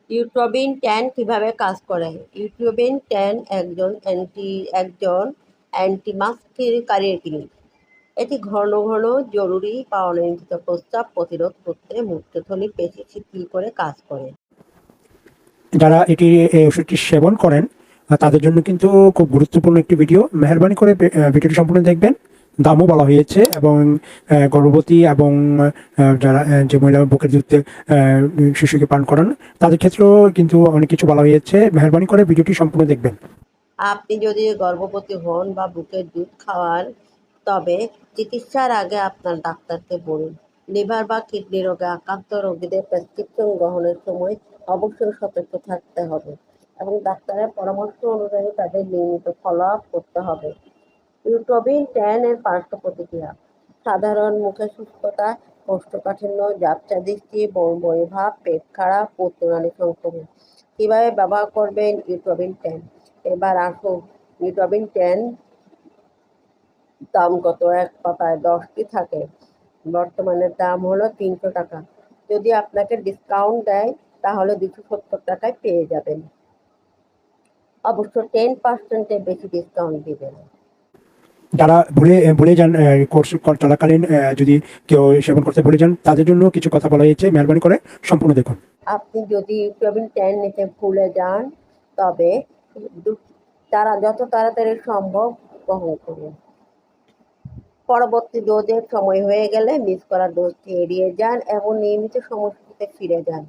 ইউট্রোবিন tan কিভাবে কাজ করে? ইউট্রোবিন ট্যান একজন অ্যান্টিমাস্কিলকারী। এটি ঘন ঘন জরুরি বা অনিয়ন্ত্রিত প্রস্রাব প্রতিরোধ করতে মূত্রথলি পেশি শিথিল করে কাজ করে। যারা এই ওষুধটি সেবন করেন তাদের জন্য কিন্তু খুব গুরুত্বপূর্ণ একটি ভিডিও। মেহরবানি করে ভিডিওটি সম্পূর্ণ দেখবেন। দামও বলা হয়েছে এবং গর্ভবতী এবং যারা যে মহিলা বুকের দুধ শিশুকে পান করান তাদের ক্ষেত্রেও কিন্তু অনেক কিছু বলা হয়েছে। মেহরবানি করে ভিডিওটি সম্পূর্ণ দেখবেন। আপনি যদি গর্ভবতী হন বা বুকের দুধ খাওয়ান, তবে চিকিৎসার আগে আপনার ডাক্তারকে বলুন। লিভার বা কিডনি রোগে আক্রান্ত রোগীদের প্রেসক্রিপশন গ্রহণের সময় অবশ্যই সতর্ক থাকতে হবে এবং ডাক্তারের পরামর্শ অনুযায়ী তাদের নিয়মিত ফলো আপ করতে হবে। ইউট্রোবিন ট্যান এর পার্শ্ব প্রতিক্রিয়া: সাধারণ মুখে শুষ্কতা, কোষ্ঠকাঠিন্য, ঝাপসা দৃষ্টি, বমি ভাব, পেট খারাপ, মূত্রনালী সংক্রমণ। কিভাবে ব্যবহার করবেন ইউট্রোবিন ট্যান? এবার আসুন, ইউট্রোবিন ট্যান দাম কত? এক পাতায় 10টি থাকে। বর্তমানে দাম হলো 300 টাকা। যদি আপনাকে ডিসকাউন্ট দেয় তাহলে 270 টাকায় পেয়ে যাবেন। অবশ্য 10% এর বেশি ডিসকাউন্ট দিবেন। যারা ভুলে যান কোর্স চলাকালীন যদি কেউ সেবন করতে ভুলে যান তাদের জন্য কিছু কথা বলা হয়েছে। মেহরবানি করে সম্পূর্ণ দেখুন। আপনি যদি ইউট্রোবিন ট্যান নিতে ভুলে যান, তবে তারা যত তাড়াতাড়ি সম্ভব গ্রহণ করুন। পরবর্তী ডোজের সময় হয়ে গেলে মিস করা ডোজটি এড়িয়ে যান এবং নিয়মিত সময়সূচিতে ফিরে যান।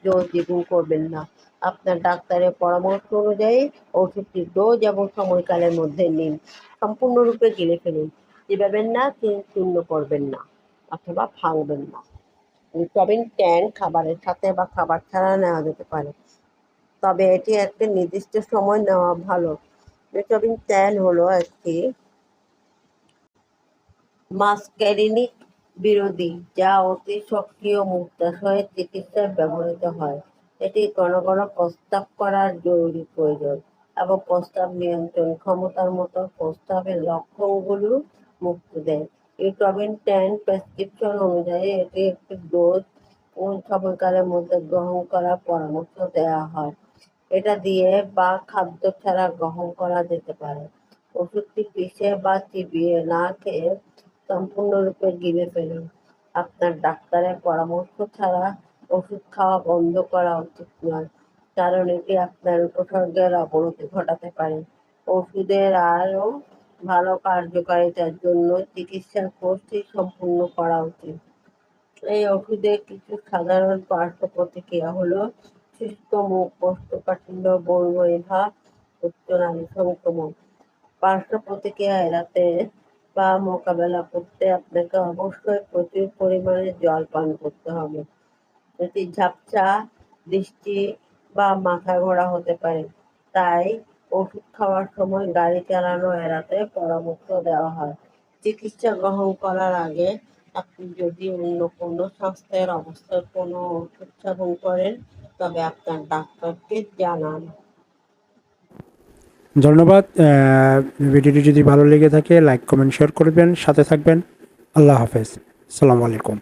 ডোজ দ্বিগুণ করবেন না। আপনার ডাক্তারের পরামর্শ অনুযায়ী ওষুধটির ডোজ এবং সময়কালের মধ্যে নিন। সম্পূর্ণরূপে গিলে ফেলুন। চিবাবেন না, চূর্ণ করবেন না অথবা ভাঙবেন না। ভিটামিন ট্যান খাবারের সাথে বা খাবার ছাড়া নেওয়া যেতে পারে, তবে এটি একটি নির্দিষ্ট সময় নেওয়া ভালো। ভিটামিন ট্যান হলো একটি মাস্কারিনিক বিরোধী যা অতি সক্রিয় মূত্রাশয়ের চিকিৎসায় ব্যবহৃত হয়। এটি ঘন ঘন প্রস্রাব করার জরুরি প্রয়োজন এবং প্রস্রাব নিয়ন্ত্রণ ক্ষমতার মতো প্রস্রাবের লক্ষণগুলো মুক্তি দেয়। ইউট্রোবিন ট্যান প্রেসক্রিপশন অনুযায়ী এটি একটি ডোজ কোন সময়কালের মধ্যে গ্রহণ করার পরামর্শ দেওয়া হয়। এটা দিয়ে বা খাদ্য ছাড়া গ্রহণ করা যেতে পারে। ওষুধটি পিষে বা চিবিয়ে না খেয়ে সম্পূর্ণরূপে গিলে ফেলুন। আপনার ডাক্তারের পরামর্শ ছাড়া ওষুধ খাওয়া বন্ধ করা উচিত নয়, কারণ এটি আপনার উপসর্গের অবনতি ঘটাতে পারে। ওষুধের আরও ভালো কার্যকারিতার জন্য চিকিৎসার কোর্সটি সম্পূর্ণ করা উচিত। এই ওষুধের কিছু সাধারণ পার্শ্ব প্রতিক্রিয়া হলো শুষ্ক মুখ, কোষ্ঠকাঠিন্য, বমি ভাব, উচ্চনালী সংক্রমণ। পার্শ্ব প্রতিক্রিয়া এড়াতে বা মোকাবেলা করতে আপনাকে অবশ্যই প্রচুর পরিমাণে জল পান করতে হবে। এটি ঝাপসা দৃষ্টি বা মাথা ঘোরা হতে পারে, তাই ওষুধ খাওয়ার সময় গাড়ি চালানো এড়াতে পরামর্শ দেওয়া হয়। চিকিৎসা গ্রহণ করার আগে আপনি যদি অন্য কোনো স্বাস্থ্যের অবস্থার কোনো ওষুধ সেবন করেন, তবে আপনার ডাক্তারকে জানান। ধন্যবাদ। ভিডিওটি যদি ভালো লেগে থাকে লাইক কমেন্ট শেয়ার করবেন, সাথে থাকবেন। আল্লাহ হাফেজ। আসসালামু আলাইকুম।